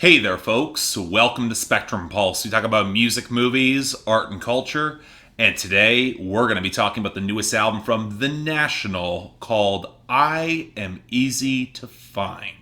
Hey there, folks. Welcome to Spectrum Pulse. We talk about music, movies, art, and culture. And today, we're going to be talking about the newest album from The National called R.E.M. Easy to Find.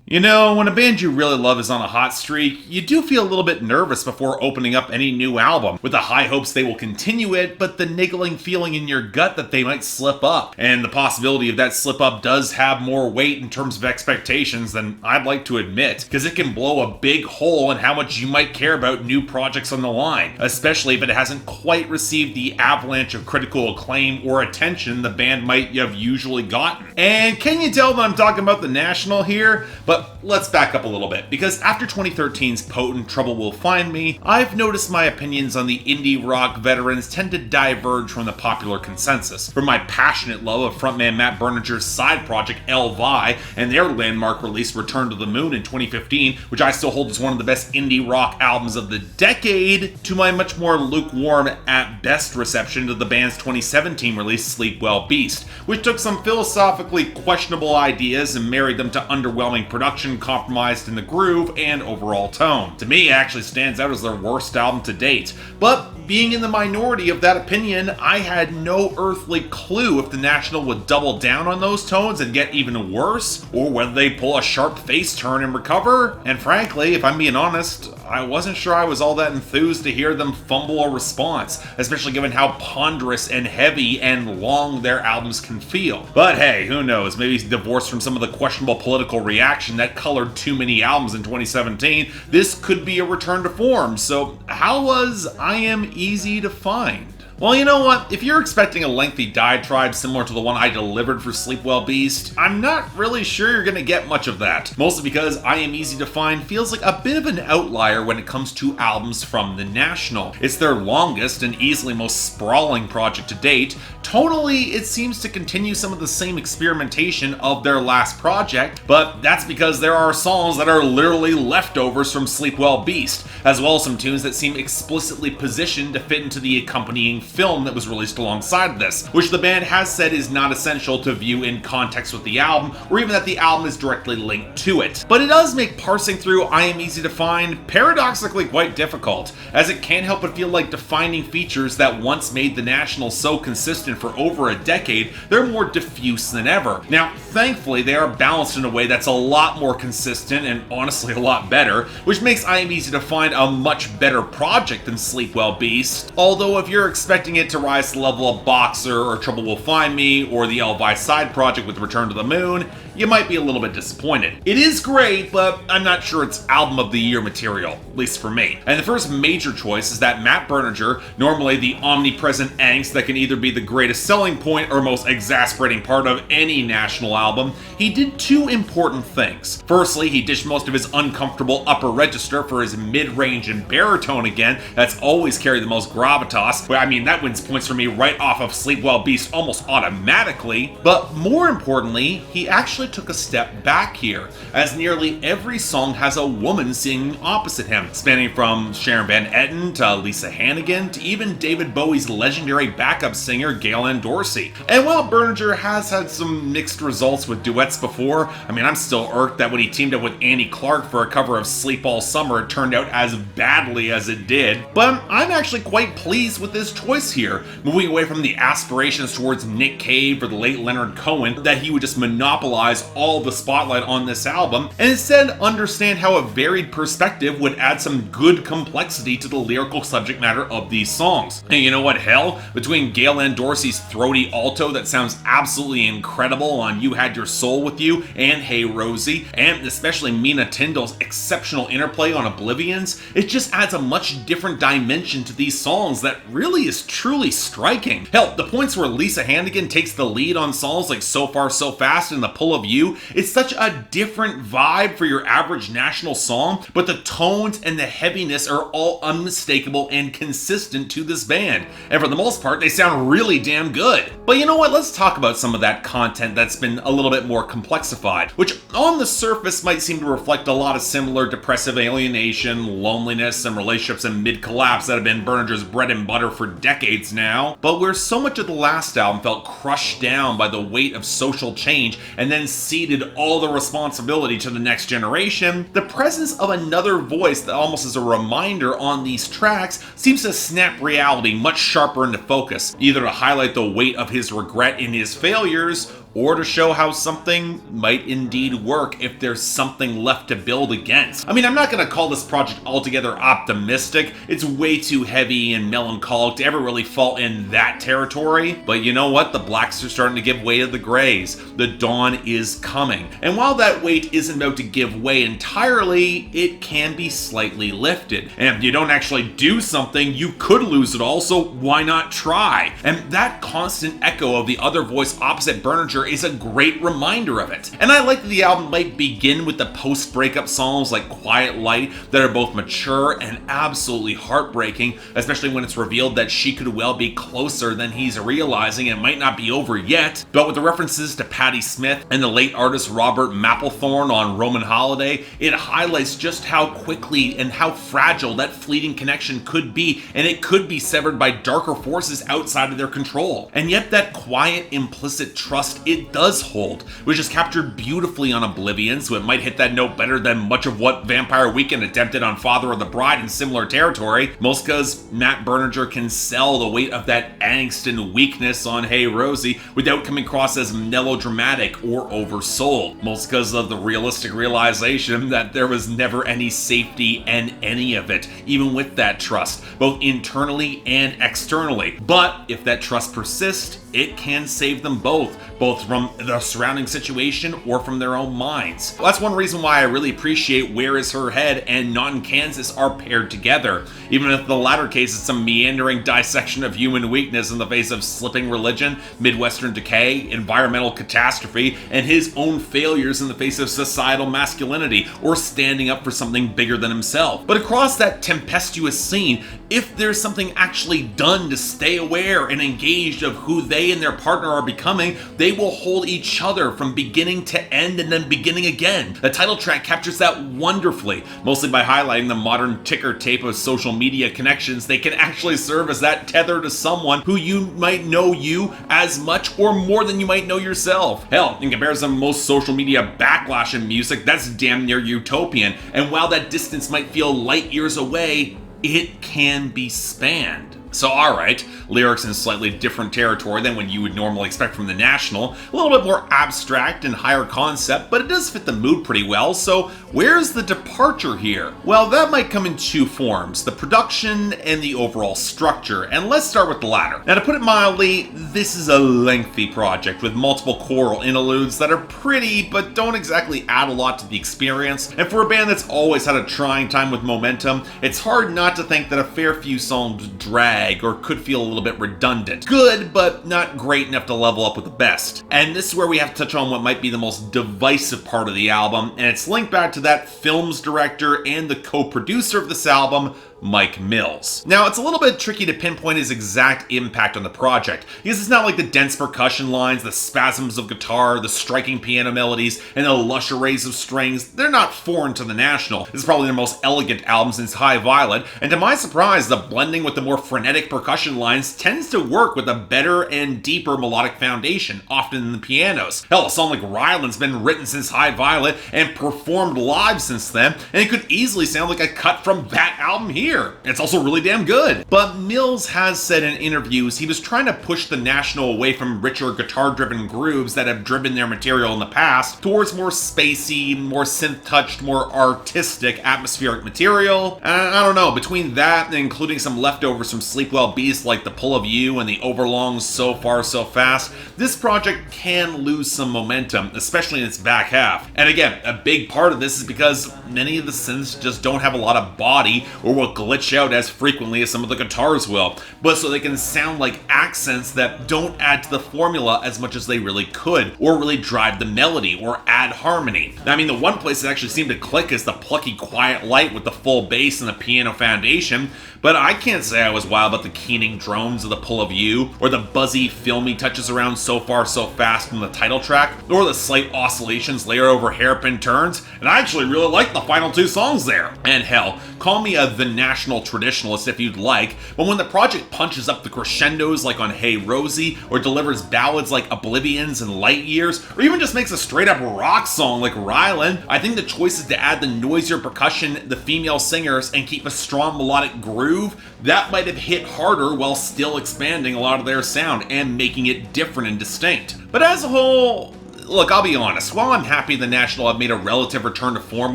You know, when a band you really love is on a hot streak, you do feel a little bit nervous before opening up any new album, with the high hopes they will continue it, but the niggling feeling in your gut that they might slip up. And the possibility of that slip up does have more weight in terms of expectations than I'd like to admit, because it can blow a big hole in how much you might care about new projects on the line, especially if it hasn't quite received the avalanche of critical acclaim or attention the band might have usually gotten. And can you tell that I'm talking about The National here? But let's back up a little bit, because after 2013's potent Trouble Will Find Me, I've noticed my opinions on the indie rock veterans tend to diverge from the popular consensus. From my passionate love of frontman Matt Berninger's side project Elvi and their landmark release Return to the Moon in 2015, which I still hold as one of the best indie rock albums of the decade, to my much more lukewarm at best reception to the band's 2017 release Sleep Well Beast, which took some philosophically questionable ideas and married them to underwhelming production compromised in the groove and overall tone. To me, it actually stands out as their worst album to date. But being in the minority of that opinion, I had no earthly clue if The National would double down on those tones and get even worse, or whether they pull a sharp face turn and recover. And frankly, if I'm being honest, I wasn't sure I was all that enthused to hear them fumble a response, especially given how ponderous and heavy and long their albums can feel. But hey, who knows, maybe divorced from some of the questionable political reaction that colored too many albums in 2017, this could be a return to form. So how was R.E.M. Easy to Find? Well, you know what? If you're expecting a lengthy diatribe similar to the one I delivered for Sleep Well Beast, I'm not really sure you're going to get much of that. Mostly because R.E.M. Easy to Find feels like a bit of an outlier when it comes to albums from The National. It's their longest and easily most sprawling project to date. Tonally, it seems to continue some of the same experimentation of their last project, but that's because there are songs that are literally leftovers from Sleep Well Beast, as well as some tunes that seem explicitly positioned to fit into the accompanying film that was released alongside this, which the band has said is not essential to view in context with the album, or even that the album is directly linked to it. But it does make parsing through R.E.M. Easy to Find paradoxically quite difficult, as it can't help but feel like defining features that once made The National so consistent for over a decade, they're more diffuse than ever. Now, thankfully, they are balanced in a way that's a lot more consistent and honestly a lot better, which makes R.E.M. Easy to Find a much better project than Sleep Well Beast, although if you're expecting it to rise to the level of Boxer or Trouble Will Find Me or the Elvi side project with Return to the Moon, you might be a little bit disappointed. It is great, but I'm not sure it's album of the year material, at least for me. And the first major choice is that Matt Berninger, normally the omnipresent angst that can either be the greatest selling point or most exasperating part of any National album, he did two important things. Firstly, he ditched most of his uncomfortable upper register for his mid-range and baritone again, that's always carried the most gravitas. Well, I mean, that wins points for me right off of Sleep Well Beast almost automatically. But more importantly, he actually took a step back here, as nearly every song has a woman singing opposite him, spanning from Sharon Van Etten to Lisa Hannigan to even David Bowie's legendary backup singer Gail Ann Dorsey. And while Berninger has had some mixed results with duets before, I mean, I'm still irked that when he teamed up with Annie Clark for a cover of Sleep All Summer, it turned out as badly as it did. But I'm actually quite pleased with this choice here, moving away from the aspirations towards Nick Cave or the late Leonard Cohen that he would just monopolize all the spotlight on this album, and instead understand how a varied perspective would add some good complexity to the lyrical subject matter of these songs. And you know what, hell, between Gail Ann Dorsey's throaty alto that sounds absolutely incredible on You Had Your Soul With You and Hey Rosie, and especially Mina Tyndall's exceptional interplay on Oblivions, it just adds a much different dimension to these songs that really is truly striking. Hell, the points where Lisa Hannigan takes the lead on songs like So Far So Fast and The Pull of You, it's such a different vibe for your average National song, but the tones and the heaviness are all unmistakable and consistent to this band, and for the most part, they sound really damn good. But you know what, let's talk about some of that content that's been a little bit more complexified, which on the surface might seem to reflect a lot of similar depressive alienation, loneliness, and relationships in mid-collapse that have been Berninger's bread and butter for decades now, but where so much of the last album felt crushed down by the weight of social change and then ceded all the responsibility to the next generation, the presence of another voice that almost as a reminder on these tracks seems to snap reality much sharper into focus, either to highlight the weight of his regret in his failures, or to show how something might indeed work if there's something left to build against. I mean, I'm not going to call this project altogether optimistic. It's way too heavy and melancholic to ever really fall in that territory. But you know what? The blacks are starting to give way to the grays. The dawn is coming. And while that weight isn't about to give way entirely, it can be slightly lifted. And if you don't actually do something, you could lose it all, so why not try? And that constant echo of the other voice opposite Berninger is a great reminder of it. And I like that the album might begin with the post-breakup songs like Quiet Light that are both mature and absolutely heartbreaking, especially when it's revealed that she could well be closer than he's realizing and it might not be over yet. But with the references to Patti Smith and the late artist Robert Mapplethorne on Roman Holiday, it highlights just how quickly and how fragile that fleeting connection could be, and it could be severed by darker forces outside of their control. And yet that quiet, implicit trust it does hold, which is captured beautifully on Oblivions, so it might hit that note better than much of what Vampire Weekend attempted on Father of the Bride in similar territory, most because Matt Berninger can sell the weight of that angst and weakness on Hey Rosie without coming across as melodramatic or oversold, most because of the realistic realization that there was never any safety in any of it, even with that trust, both internally and externally. But if that trust persists, it can save them both from the surrounding situation or from their own minds. Well, that's one reason why I really appreciate Where Is Her Head and Not in Kansas are paired together, even if the latter case is some meandering dissection of human weakness in the face of slipping religion, Midwestern decay, environmental catastrophe, and his own failures in the face of societal masculinity, or standing up for something bigger than himself. But across that tempestuous scene, if there's something actually done to stay aware and engaged of who they and their partner are becoming, they will hold each other from beginning to end and then beginning again. The title track captures that wonderfully, mostly by highlighting the modern ticker tape of social media connections. They can actually serve as that tether to someone who you might know you as much or more than you might know yourself. Hell, in comparison to most social media backlash in music, that's damn near utopian. And while that distance might feel light years away, it can be spanned. So alright, lyrics in slightly different territory than what you would normally expect from the National, a little bit more abstract and higher concept, but it does fit the mood pretty well, so where's the departure here? Well, that might come in two forms, the production and the overall structure, and let's start with the latter. Now to put it mildly, this is a lengthy project with multiple choral interludes that are pretty, but don't exactly add a lot to the experience, and for a band that's always had a trying time with momentum, it's hard not to think that a fair few songs drag or could feel a little bit redundant. Good, but not great enough to level up with the best. And this is where we have to touch on what might be the most divisive part of the album, and it's linked back to that film's director and the co-producer of this album, Mike Mills. Now, it's a little bit tricky to pinpoint his exact impact on the project, because it's not like the dense percussion lines, the spasms of guitar, the striking piano melodies, and the lush arrays of strings. They're not foreign to the National. This is probably their most elegant album since High Violet, and to my surprise, the blending with the more frenetic percussion lines tends to work with a better and deeper melodic foundation, often in the pianos. Hell, a song like Rylan's been written since High Violet and performed live since then, and it could easily sound like a cut from that album here. It's also really damn good. But Mills has said in interviews he was trying to push the National away from richer guitar-driven grooves that have driven their material in the past towards more spacey, more synth-touched, more artistic, atmospheric material. I don't know, between that and including some leftovers from Sleep Well Beast like The Pull of You and the overlong So Far So Fast, this project can lose some momentum, especially in its back half. And again, a big part of this is because many of the synths just don't have a lot of body or will glitch out as frequently as some of the guitars will, but so they can sound like accents that don't add to the formula as much as they really could, or really drive the melody, or add harmony. I mean, the one place that actually seemed to click is the plucky Quiet Light with the full bass and the piano foundation, but I can't say I was wowed style, but the keening drones of The Pull of You, or the buzzy, filmy touches around So Far So Fast from the title track, or the slight oscillations layered over hairpin turns, and I actually really like the final two songs there. And hell, call me the national traditionalist if you'd like, but when the project punches up the crescendos like on Hey Rosie, or delivers ballads like Oblivions and Light Years, or even just makes a straight up rock song like Rylan, I think the choice is to add the noisier percussion, the female singers, and keep a strong melodic groove. That might have hit harder while still expanding a lot of their sound and making it different and distinct. But as a whole, look, I'll be honest, while I'm happy the National have made a relative return to form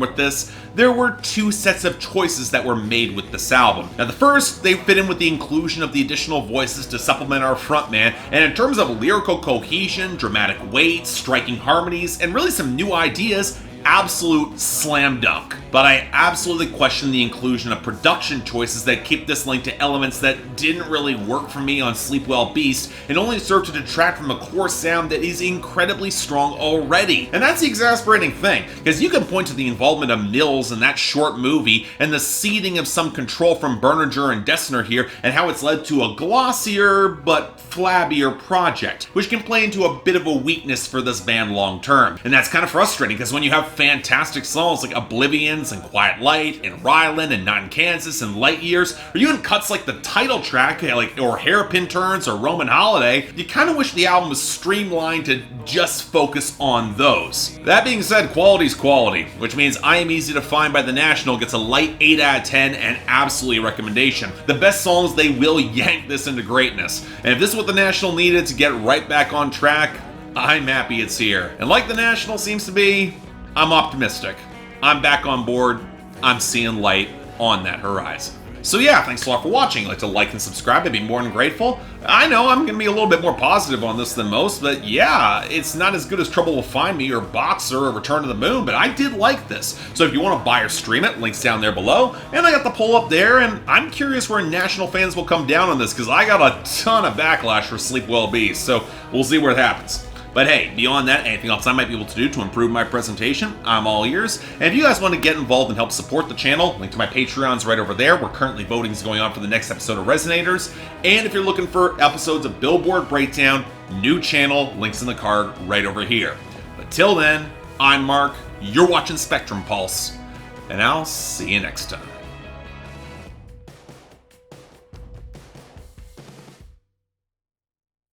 with this, there were two sets of choices that were made with this album. Now the first, they fit in with the inclusion of the additional voices to supplement our frontman, and in terms of lyrical cohesion, dramatic weight, striking harmonies, and really some new ideas, absolute slam dunk. But I absolutely question the inclusion of production choices that keep this linked to elements that didn't really work for me on Sleep Well Beast and only serve to detract from a core sound that is incredibly strong already. And that's the exasperating thing, because you can point to the involvement of Mills in that short movie and the ceding of some control from Berninger and Dessner here, and how it's led to a glossier but flabbier project, which can play into a bit of a weakness for this band long term. And that's kind of frustrating, because when you have fantastic songs like Oblivions and Quiet Light and Rylan and Not in Kansas and Light Years, or even cuts like the title track or Hairpin Turns or Roman Holiday, you kind of wish the album was streamlined to just focus on those. That being said, quality's quality, which means I Am Easy to Find by The National gets a light 8 out of 10 and absolutely a recommendation. The best songs, they will yank this into greatness. And if this is what The National needed to get right back on track, I'm happy it's here. And like The National seems to be, I'm optimistic. I'm back on board. I'm seeing light on that horizon. So yeah, thanks a lot for watching. If you'd like to like and subscribe, I'd be more than grateful. I know I'm going to be a little bit more positive on this than most, but yeah, it's not as good as Trouble Will Find Me or Boxer or Return to the Moon, but I did like this. So if you want to buy or stream it, links down there below. And I got the poll up there, and I'm curious where National fans will come down on this, because I got a ton of backlash for Sleep Well Beast, so we'll see where it happens. But hey, beyond that, anything else I might be able to do to improve my presentation, I'm all ears. And if you guys want to get involved and help support the channel, link to my Patreon's right over there, where currently voting is going on for the next episode of Resonators. And if you're looking for episodes of Billboard Breakdown, new channel, links in the card right over here. But till then, I'm Mark, you're watching Spectrum Pulse, and I'll see you next time.